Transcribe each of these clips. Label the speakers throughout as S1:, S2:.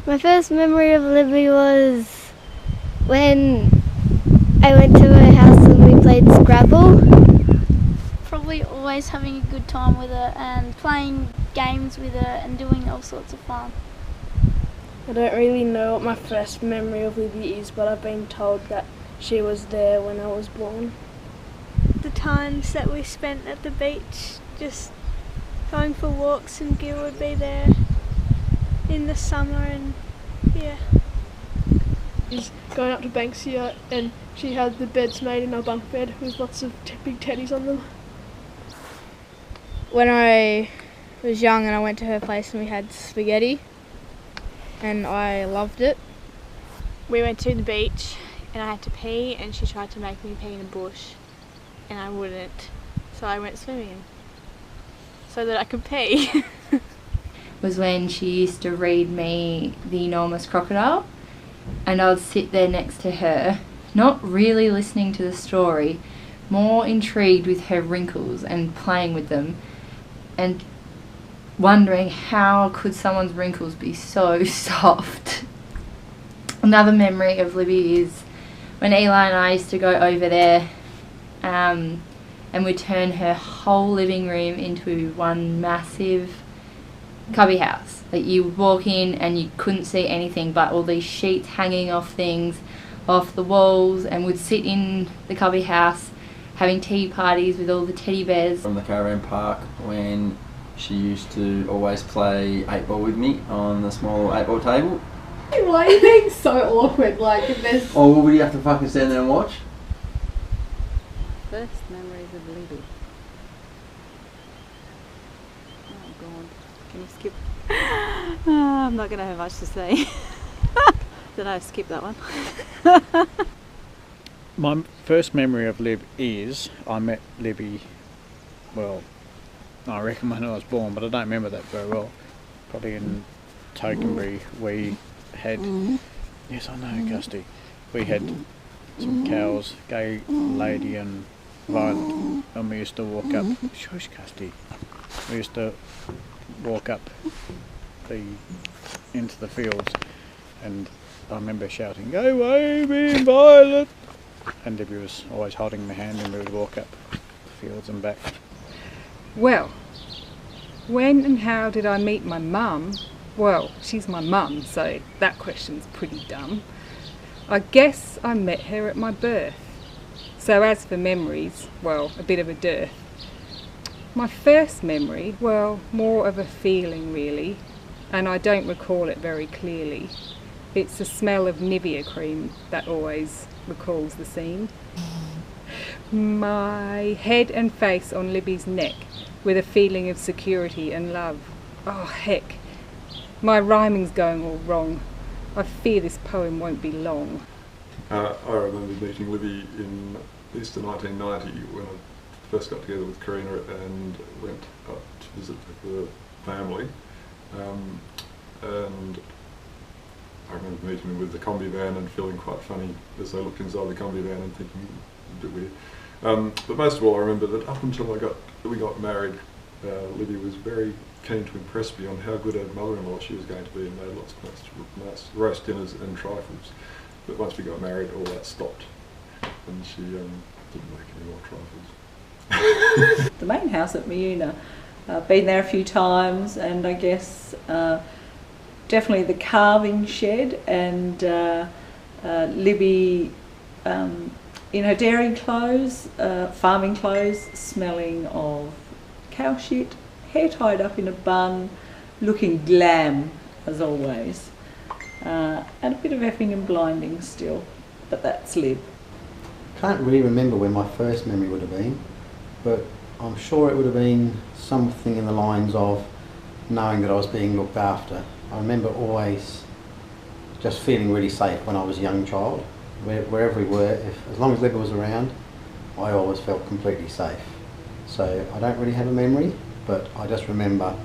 S1: My first memory of Libby was when I went to her house and we played Scrabble.
S2: Probably always having a good time with her and playing games with her and doing all sorts of fun.
S3: I don't really know what my first memory of Libby is, but I've been told that she was there when I was born.
S4: The times that we spent at the beach, just going for walks, and Gil would be there in the summer, and yeah.
S3: Is going up to Banksia and she had the beds made in our bunk bed with lots of big teddies on them.
S5: When I was young and I went to her place and we had spaghetti and I loved it.
S6: We went to the beach and I had to pee and she tried to make me pee in a bush and I wouldn't, so I went swimming so that I could pee.
S7: Was when she used to read me The Enormous Crocodile, and I would sit there next to her, not really listening to the story, more intrigued with her wrinkles and playing with them and wondering how could someone's wrinkles be so soft. Another memory of Libby is when Eli and I used to go over there and we'd turn her whole living room into one massive cubby house. Like, you would walk in and you couldn't see anything but all these sheets hanging off things, off the walls, and would sit in the cubby house having tea parties with all the teddy bears.
S8: From the caravan park, when she used to always play 8-ball with me on the small 8-ball table.
S9: Why are you being so awkward? Like, if there's...
S8: Oh, well, would you have to fucking stand there and watch?
S10: First memories of Libby. Oh God, can you skip? I'm not going to have much to say. Did I skip that one?
S11: My first memory of Lib is I met Libby, well, I reckon when I was born, but I don't remember that very well. Probably in Tokenbury we had, yes I know Gusty, we had some cows, Gay Lady and Violet, and we used to walk up, shush Gusty, we used to walk up into the fields, and I remember shouting, "Go away, me and Violet!" And Libby was always holding my hand and we would walk up the fields and back.
S9: Well, when and how did I meet my mum? Well, she's my mum, so that question's pretty dumb. I guess I met her at my birth. So as for memories, well, a bit of a dearth. My first memory, well, more of a feeling really, and I don't recall it very clearly. It's the smell of Nivea cream that always recalls the scene. My head and face on Libby's neck with a feeling of security and love. Oh heck, my rhyming's going all wrong. I fear this poem won't be long.
S12: I remember meeting Libby in Easter 1990 when I first got together with Karina and went up to visit the family. And I remember meeting them with the combi van and feeling quite funny as I looked inside the combi van and thinking a bit weird. But most of all, I remember that up until we got married, Libby was very keen to impress me on how good a mother-in-law she was going to be, and made lots of nice roast dinners and trifles. But once we got married, all that stopped, and she didn't make any more trifles.
S10: The main house at Miuna. Been there a few times, and I guess definitely the carving shed, and Libby in her dairy clothes, farming clothes, smelling of cow shit, hair tied up in a bun, looking glam as always, and a bit of effing and blinding still, but that's Lib.
S13: Can't really remember when my first memory would have been, but I'm sure it would have been something in the lines of knowing that I was being looked after. I remember always just feeling really safe when I was a young child. Wherever we were, as long as Libby was around, I always felt completely safe. So I don't really have a memory, but I just remember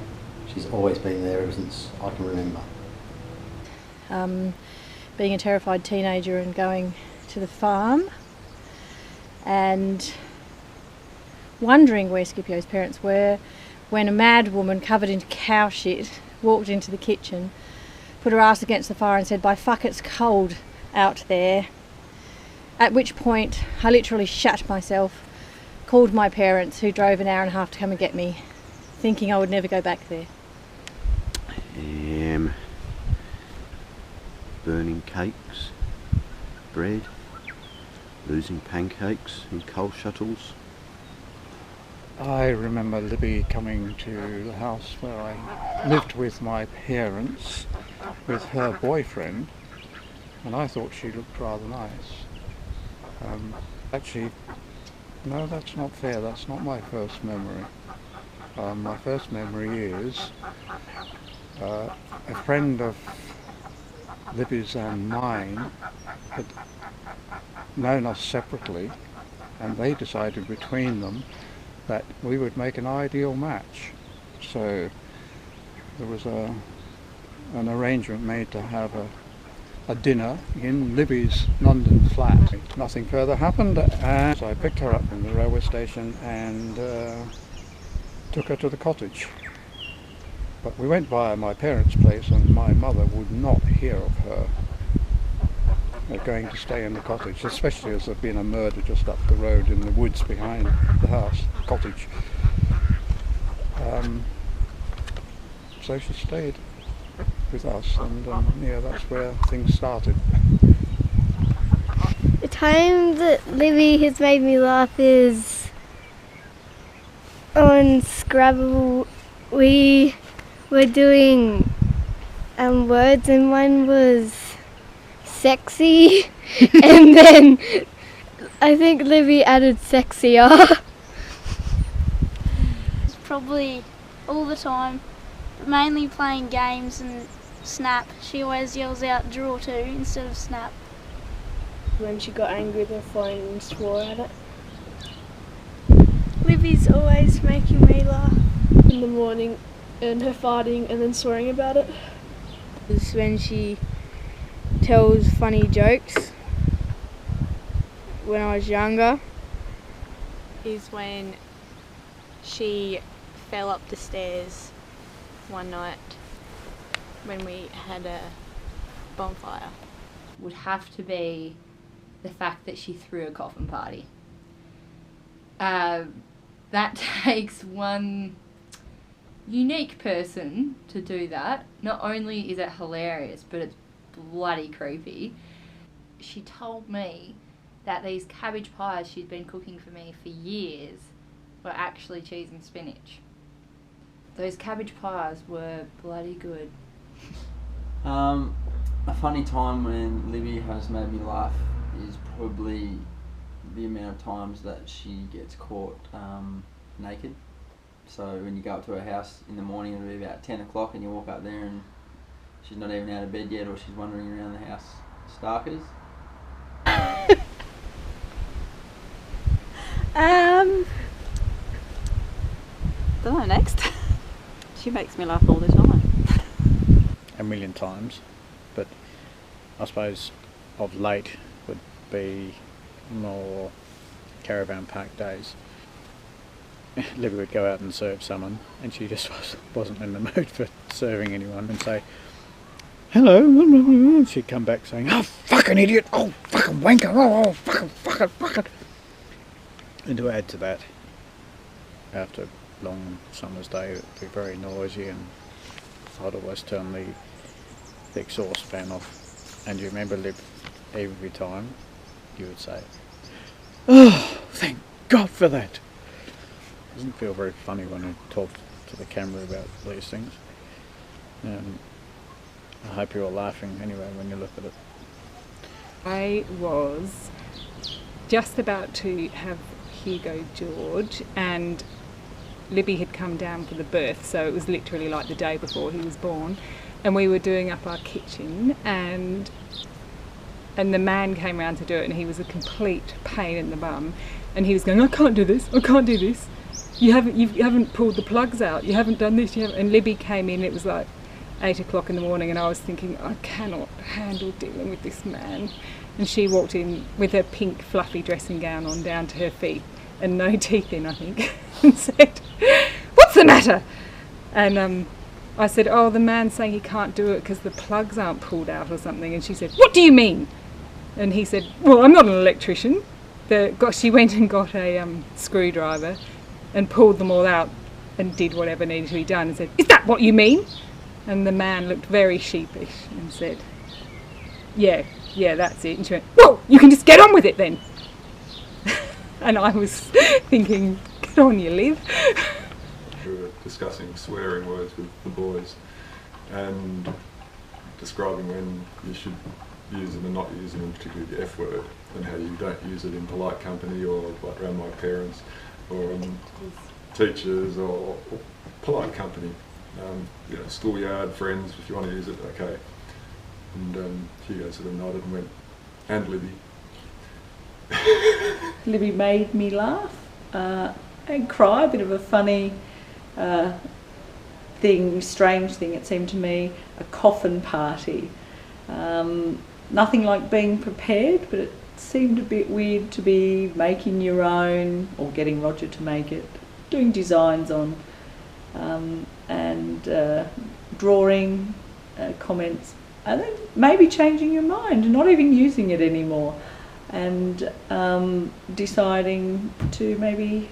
S13: she's always been there ever since I can remember.
S5: Being a terrified teenager and going to the farm and wondering where Scipio's parents were when a mad woman covered in cow shit walked into the kitchen,
S14: put her ass against the fire and said, "By fuck, it's cold out there." At which point I literally shat myself, called my parents, who drove an hour and a half to come and get me, thinking I would never go back there.
S15: Burning cakes, bread, losing pancakes in coal shuttles.
S11: I remember Libby coming to the house where I lived with my parents with her boyfriend, and I thought she looked rather nice. Actually, no, that's not fair. That's not my first memory. My first memory is a friend of Libby's and mine had known us separately, and they decided between them that we would make an ideal match. So there was an arrangement made to have a dinner in Libby's London flat. Nothing further happened, and so I picked her up from the railway station and took her to the cottage. But we went by my parents' place, and my mother would not hear of her going to stay in the cottage, especially as there'd been a murder just up the road in the woods behind the house, cottage. So she stayed with us, and yeah, that's where things started.
S1: The time that Libby has made me laugh is on Scrabble. We were doing words, and one was sexy, and then I think Libby added sexier.
S2: It's probably all the time, mainly playing games and Snap. She always yells out draw two instead of Snap.
S3: When she got angry with her phone and swore at it.
S4: Libby's always making me laugh.
S3: In the morning, and her farting and then swearing about it.
S5: It's when she tells funny jokes. When I was younger.
S6: Is when she fell up the stairs one night when we had a bonfire.
S7: Would have to be the fact that she threw a coffin party. That takes one unique person to do that. Not only is it hilarious, but it's bloody creepy. She told me that these cabbage pies she'd been cooking for me for years were actually cheese and spinach. Those cabbage pies were bloody good.
S8: A funny time when Libby has made me laugh is probably the amount of times that she gets caught naked. So when you go up to her house in the morning, it'll be about 10 o'clock, and you walk up there and she's not even out of bed yet, or she's wandering around the house starkers.
S10: Don't know, next. She makes me laugh all the time.
S11: A million times, but I suppose of late would be more caravan park days. Libby would go out and serve someone, and she just wasn't in the mood for serving anyone, and say, "Hello," and she'd come back saying, "Oh, fucking idiot, oh, fucking wanker, oh, fucking. And to add to that, after a long summer's day, it would be very noisy, and I'd always turn the exhaust fan off. And you remember, Lib, every time you would say, "Oh, thank God for that." Doesn't feel very funny when you talk to the camera about these things. I hope you're all laughing anyway when you look at it.
S9: I was just about to have Hugo George, and Libby had come down for the birth, so it was literally like the day before he was born, and we were doing up our kitchen, and the man came round to do it, and he was a complete pain in the bum, and he was going, "I can't do this, I can't do this. You haven't pulled the plugs out, you haven't done this, you haven't." And Libby came in, it was like 8 o'clock in the morning, and I was thinking, I cannot handle dealing with this man. And she walked in with her pink fluffy dressing gown on down to her feet and no teeth in, I think, and said, "What's the matter?" And I said, oh, the man's saying he can't do it because the plugs aren't pulled out or something. And she said, what do you mean? And he said, well, I'm not an electrician. She went and got a screwdriver and pulled them all out and did whatever needed to be done and said, is that what you mean? And the man looked very sheepish and said, yeah, that's it. And she went, well, you can just get on with it then. And I was thinking, get on, you Liv.
S12: We were discussing swearing words with the boys and describing when you should use them and not use them, and particularly the F word, and how you don't use it in polite company or like around my parents or teachers or polite company. Schoolyard, friends, if you want to use it, okay. And Hugo sort of nodded and went, and Libby.
S10: Libby made me laugh and cry, a bit of a funny strange thing it seemed to me, a coffin party. Nothing like being prepared, but it seemed a bit weird to be making your own or getting Roger to make it, doing designs on and drawing comments, and then maybe changing your mind and not even using it anymore, and deciding to maybe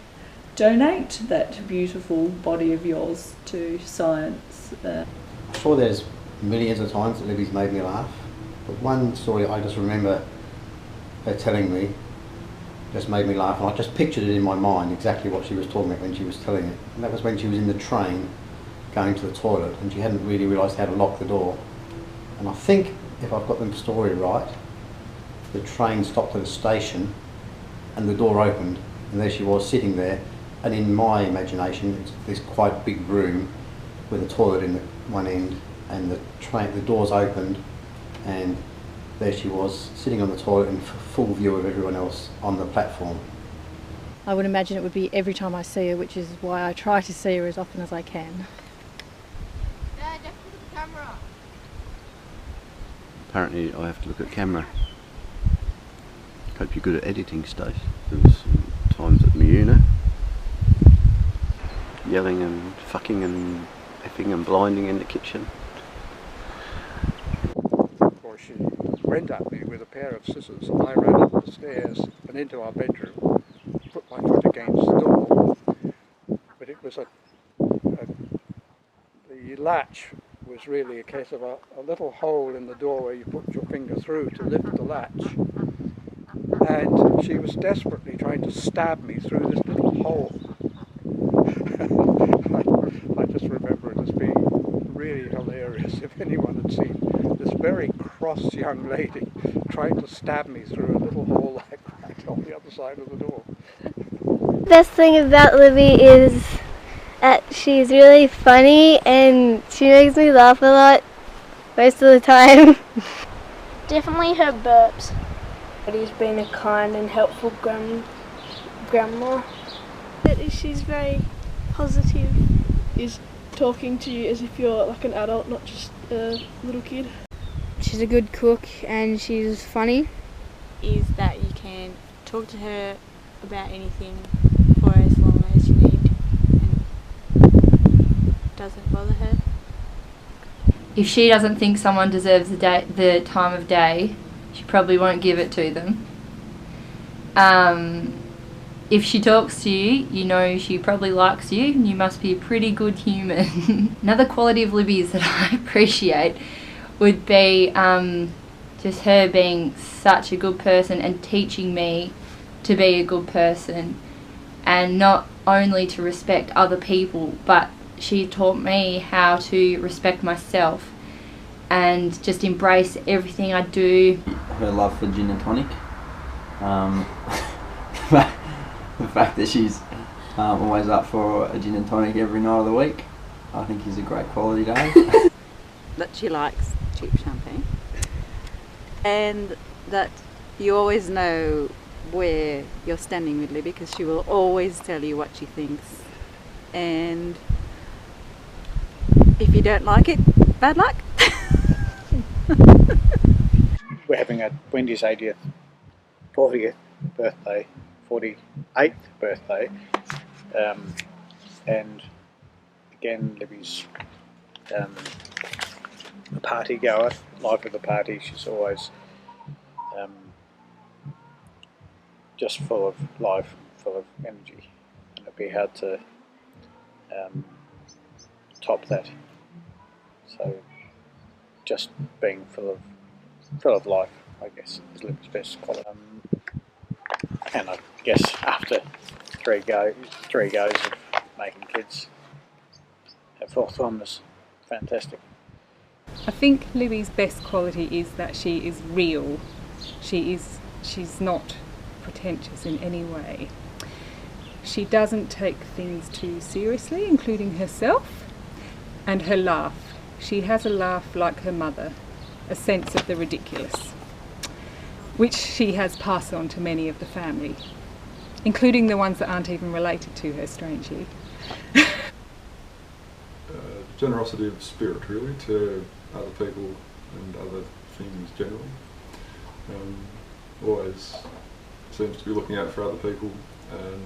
S10: donate that beautiful body of yours to science.
S13: I'm sure there's millions of times that Libby's made me laugh, but one story I just remember her telling me just made me laugh, and I just pictured it in my mind exactly what she was talking about when she was telling it. And that was when she was in the train going to the toilet and she hadn't really realised how to lock the door. And I think, if I've got the story right, the train stopped at a station and the door opened and there she was sitting there, and in my imagination it's this quite big room with a toilet in the one end, and the doors opened and there she was sitting on the toilet in full view of everyone else on the platform.
S14: I would imagine it would be every time I see her, which is why I try to see her as often as I can.
S5: Dad, you have to look at the camera.
S15: Apparently I have to look at camera. Hope you're good at editing, Stace. There was some times at Miuna, yelling and fucking and effing and blinding in the kitchen.
S11: She went at me with a pair of scissors. I ran up the stairs and into our bedroom, put my foot against the door, but it was the latch was really a case of a little hole in the door where you put your finger through to lift the latch, and she was desperately trying to stab me through this little hole. I just remember it as being really hilarious. If anyone had seen this very cross young lady trying to stab me through a little hole like that on the other side of the door.
S1: Best thing about Libby is that she's really funny and she makes me laugh a lot most of the time.
S2: Definitely her burps.
S3: She's been a kind and helpful grandma.
S4: She's very positive.
S3: Is talking to you as if you're like an adult, not just a little kid.
S5: She's a good cook and she's funny.
S6: Is that you can talk to her about anything for as long as you need and it doesn't bother her.
S7: If she doesn't think someone deserves the time of day, she probably won't give it to them. If she talks to you, you know she probably likes you and you must be a pretty good human. Another quality of Libby's that I appreciate would be just her being such a good person and teaching me to be a good person, and not only to respect other people, but she taught me how to respect myself and just embrace everything I do.
S8: Her love for gin and tonic. The fact that she's always up for a gin and tonic every night of the week, I think is a great quality day.
S16: That she likes cheap champagne, and that you always know where you're standing with Libby because she will always tell you what she thinks, and if you don't like it, bad luck.
S11: We're having a Wendy's 40th birthday, 48th birthday, and again Libby's a party goer, life of the party. She's always just full of life, full of energy, and it'd be hard to top that. So just being full of life, I guess, is Libby's best quality. And I guess after three goes of making kids, her fourth one was fantastic.
S9: I think Libby's best quality is that she is real. She's not pretentious in any way. She doesn't take things too seriously, including herself, and her laugh. She has a laugh like her mother, a sense of the ridiculous, which she has passed on to many of the family, including the ones that aren't even related to her, strangely.
S12: Generosity of spirit, really, to other people and other things generally. Always seems to be looking out for other people, and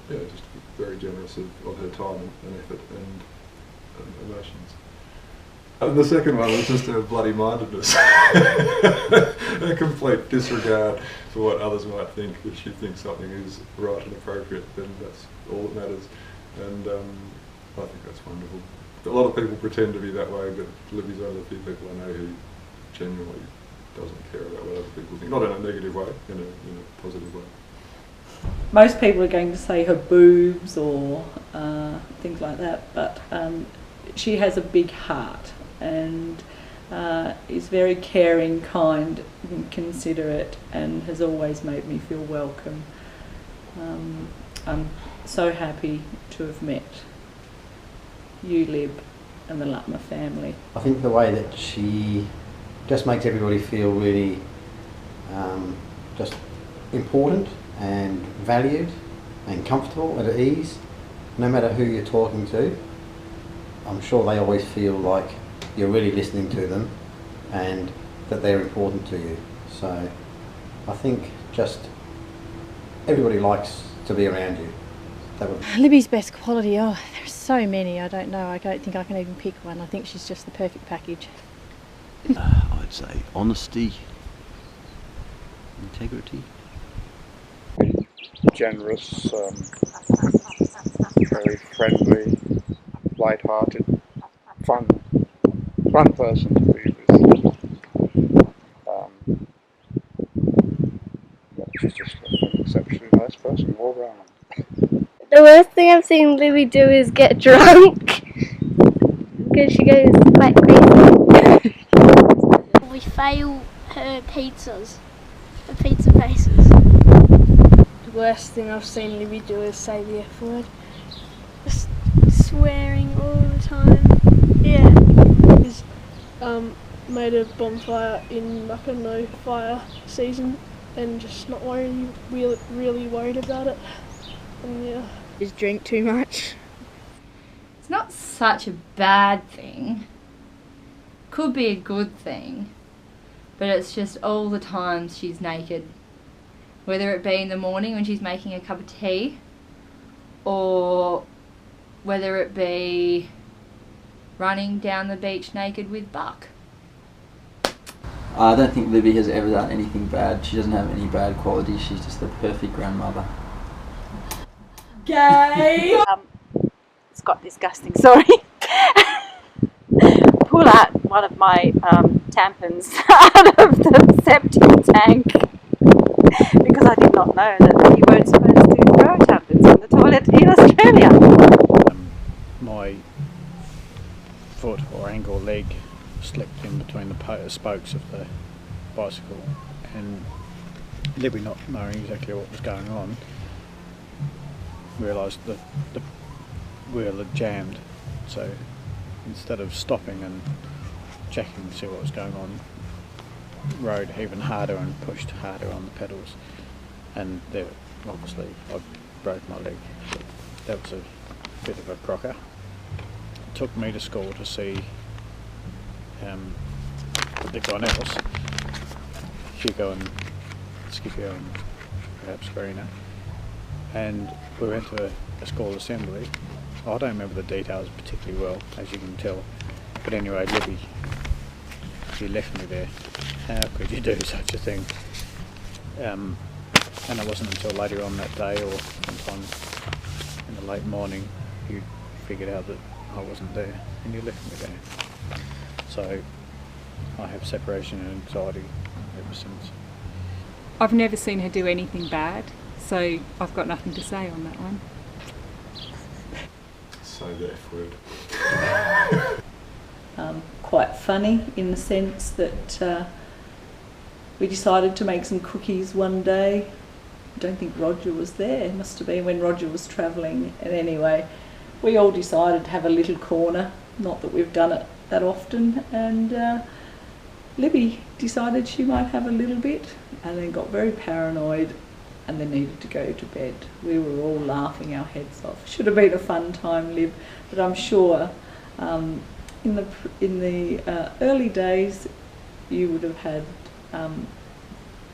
S12: yeah, just very generous of her time and effort and emotions. And the second one was just her bloody mindedness. A complete disregard for what others might think. If she thinks something is right and appropriate, then that's all that matters. And I think that's wonderful. A lot of people pretend to be that way, but Libby's one of the few people I know who genuinely doesn't care about what other people think. Not in a negative way, in a positive way.
S10: Most people are going to say her boobs or things like that, but she has a big heart and is very caring, kind, and considerate, and has always made me feel welcome. I'm so happy to have met you, Lib, and the Lutmer family.
S13: I think the way that she just makes everybody feel really just important and valued and comfortable and at ease, no matter who you're talking to. I'm sure they always feel like you're really listening to them and that they're important to you. So I think just everybody likes to be around you.
S14: Libby's best quality, oh, there's so many, I don't know. I don't think I can even pick one. I think she's just the perfect package.
S15: I'd say honesty, integrity.
S11: Generous, very friendly, light-hearted, fun person to be with. She's just an exceptionally nice person all around.
S1: The worst thing I've seen Libby do is get drunk because she goes quite crazy.
S2: We fail her pizzas, her pizza faces.
S3: The worst thing I've seen Libby do is say the F word.
S4: Just swearing all the time. Yeah.
S3: He's made a bonfire in like a no fire season and just not really worried about it. And yeah.
S5: Just drink too much.
S7: It's not such a bad thing. Could be a good thing. But it's just all the times she's naked. Whether it be in the morning when she's making a cup of tea, or whether it be running down the beach naked with Buck.
S8: I don't think Libby has ever done anything bad. She doesn't have any bad qualities. She's just the perfect grandmother.
S16: Gay! It's got disgusting, sorry. Pull out one of my tampons out of the septic tank because I did not know that you weren't supposed to throw tampons in the toilet in Australia.
S11: My foot or ankle leg slipped in between the spokes of the bicycle, and Libby, not knowing exactly what was going on, realised that the wheel had jammed, so instead of stopping and checking to see what was going on, rode even harder and pushed harder on the pedals, and there, obviously I broke my leg. That was a bit of a crocker. It took me to school to see the Gunnells, Hugo and Scipio and perhaps Verena, and we went to a school assembly I don't remember the details particularly well, as you can tell. But anyway, Libby, you left me there. How could you do such a thing? And it wasn't until later on that day, or sometime in the late morning, you figured out that I wasn't there, and you left me there. So I have separation anxiety ever since.
S9: I've never seen her do anything bad, so I've got nothing to say on that one.
S12: Say the F word.
S10: Quite funny in the sense that we decided to make some cookies one day. I don't think Roger was there. It must have been when Roger was travelling. And anyway, we all decided to have a little corner. Not that we've done it that often. And Libby decided she might have a little bit, and then got very paranoid and then needed to go to bed. We were all laughing our heads off. Should have been a fun time, Lib, but I'm sure in the early days you would have had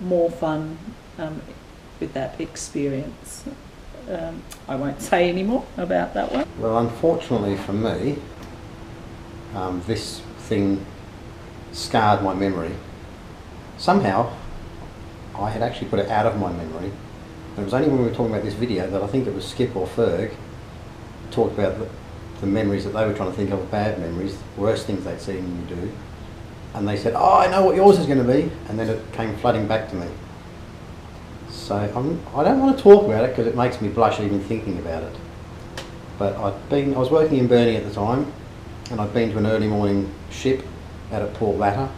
S10: more fun with that experience. I won't say any more about that one.
S13: Well, unfortunately for me, this thing scarred my memory. Somehow, I had actually put it out of my memory. And it was only when we were talking about this video that I think it was Skip or Ferg talked about the memories that they were trying to think of, bad memories, worst things they'd seen you do. And they said, oh, I know what yours is going to be. And then it came flooding back to me. So I don't want to talk about it because it makes me blush even thinking about it. But I was working in Burnie at the time, and I'd been to an early morning ship out at Port Latter,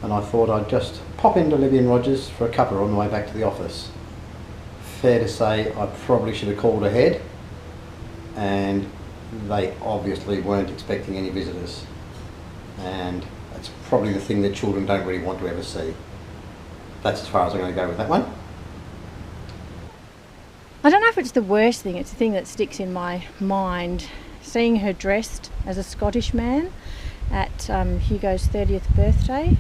S13: and I thought I'd just pop into Libby and Rogers for a cuppa on the way back to the office. Fair to say I probably should have called ahead, and they obviously weren't expecting any visitors, and that's probably the thing that children don't really want to ever see. That's as far as I'm going to go with that one.
S14: I don't know if it's the worst thing, it's the thing that sticks in my mind. Seeing her dressed as a Scottish man at Hugo's 30th birthday,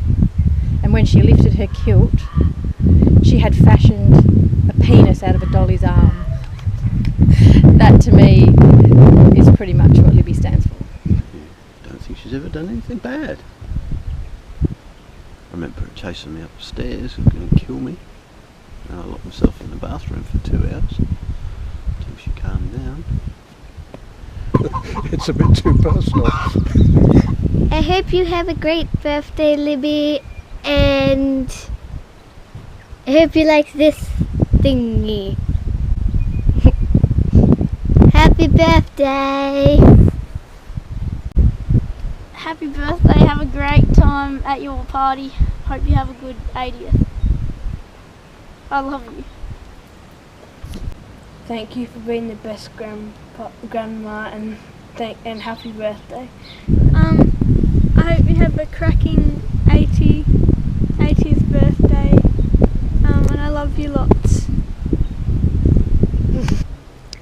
S14: and when she lifted her kilt, she had fashioned a penis out of a dolly's arm. That to me is pretty much what Libby stands for.
S15: I don't think she's ever done anything bad. I remember her chasing me upstairs and going to kill me. And I locked myself in the bathroom for 2 hours until she calmed down.
S11: It's a bit too personal.
S1: I hope you have a great birthday, Libby, and I hope you like this thingy. Happy birthday!
S2: Happy birthday, have a great time at your party. Hope you have a good 80th. I love you.
S3: Thank you for being the best grandma, and happy birthday.
S4: I hope you have a cracking 80th birthday, and I love you lots.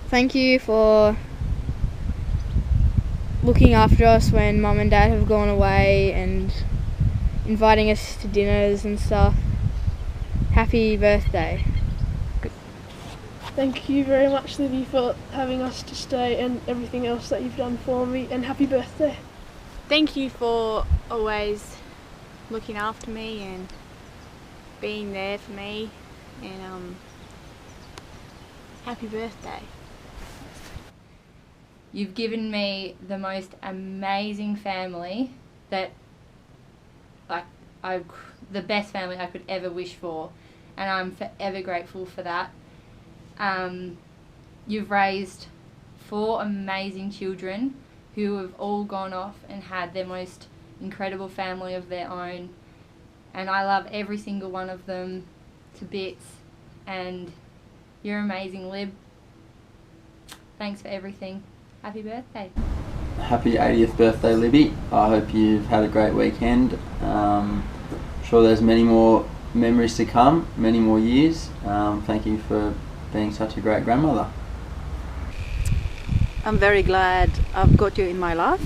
S5: Thank you for looking after us when Mum and Dad have gone away and inviting us to dinners and stuff. Happy birthday.
S3: Thank you very much, Libby, for having us to stay and everything else that you've done for me, and happy birthday.
S6: Thank you for always looking after me and being there for me, and happy birthday.
S7: You've given me the most amazing family that, the best family I could ever wish for, and I'm forever grateful for that. You've raised 4 amazing children who have all gone off and had their most incredible family of their own, and I love every single one of them to bits, and you're amazing, Lib. Thanks for everything. Happy birthday.
S8: Happy 80th birthday, Libby. I hope you've had a great weekend. I'm sure there's many more memories to come, many more years. Thank you for being such a great grandmother.
S16: I'm very glad I've got you in my life.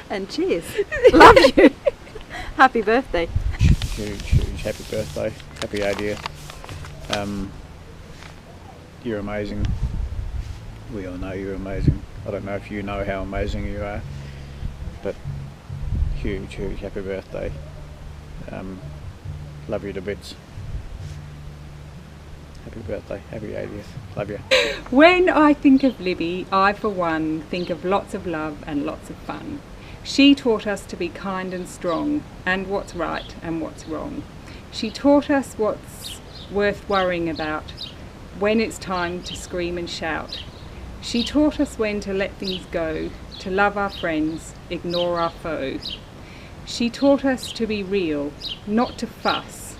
S16: And cheers. Love you. Happy birthday.
S11: Cheers. huge happy birthday, happy 80th. You're amazing. We all know you're amazing. I don't know if you know how amazing you are, but huge happy birthday. Love you to bits. Happy birthday, happy 80th. Love you.
S9: When I think of Libby, I for one think of lots of love and lots of fun. She taught us to be kind and strong, and what's right and what's wrong. She taught us what's worth worrying about, when it's time to scream and shout. She taught us when to let things go, to love our friends, ignore our foe. She taught us to be real, not to fuss,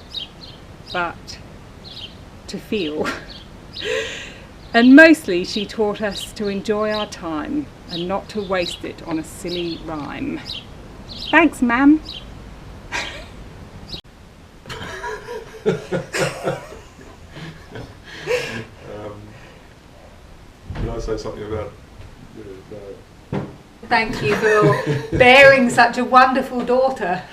S9: but to feel. And mostly she taught us to enjoy our time and not to waste it on a silly rhyme. Thanks, ma'am.
S12: Can I say something about
S9: Thank you for bearing such a wonderful daughter.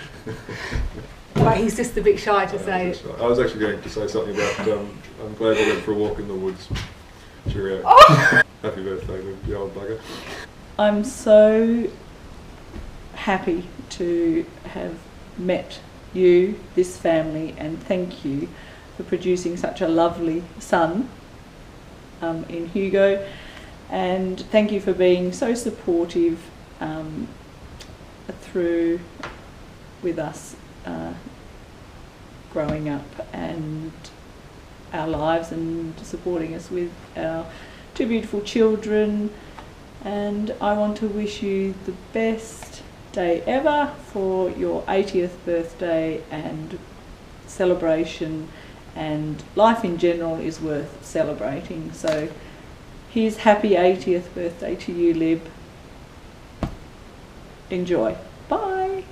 S9: But he's just a bit shy to say it.
S12: I was actually going to say something about I'm glad we went for a walk in the woods. Cheerio.
S9: Oh!
S12: Happy birthday, the old bugger.
S10: I'm so happy to have met you, this family, and thank you for producing such a lovely son in Hugo. And thank you for being so supportive through with us growing up and our lives, and supporting us with our two beautiful children. And I want to wish you the best day ever for your 80th birthday and celebration, and life in general is worth celebrating. So here's happy 80th birthday to you, Lib. Enjoy. Bye.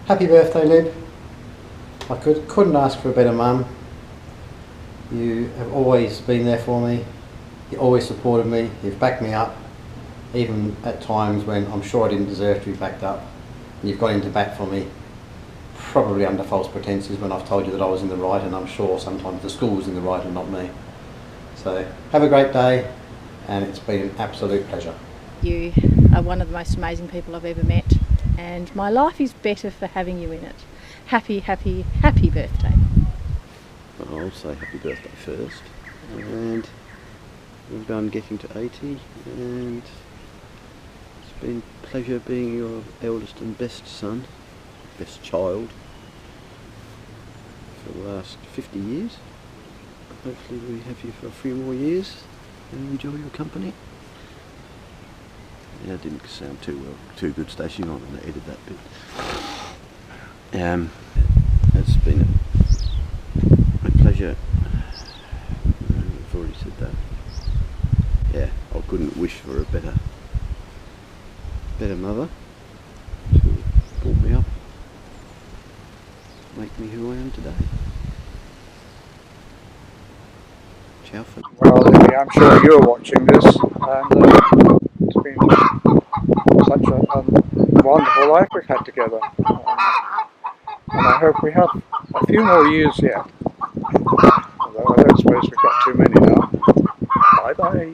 S13: Happy birthday, Lib. I couldn't ask for a better mum. You have always been there for me. You always supported me. You've backed me up, even at times when I'm sure I didn't deserve to be backed up. And you've gone into bat for me, probably under false pretences, when I've told you that I was in the right, and I'm sure sometimes the school was in the right and not me. So have a great day, and it's been an absolute pleasure.
S14: You are one of the most amazing people I've ever met, and my life is better for having you in it. Happy, happy, happy birthday.
S15: I'll say happy birthday first, and we've done getting to 80, and it's been a pleasure being your eldest and best son, best child, for the last 50 years. Hopefully we have you for a few more years and enjoy your company. Yeah, it didn't sound too good, Stacey. I'm going to edit that bit. It's been a pleasure. I've already said that. Yeah, I couldn't wish for a better mother to have brought me up, make me who I am today. Ciao for now.
S11: Well, Libby, I'm sure you're watching this, and it's been such a wonderful life we've had together. And I hope we have a few more years yet. Although I don't suppose we've got too many now. Bye bye.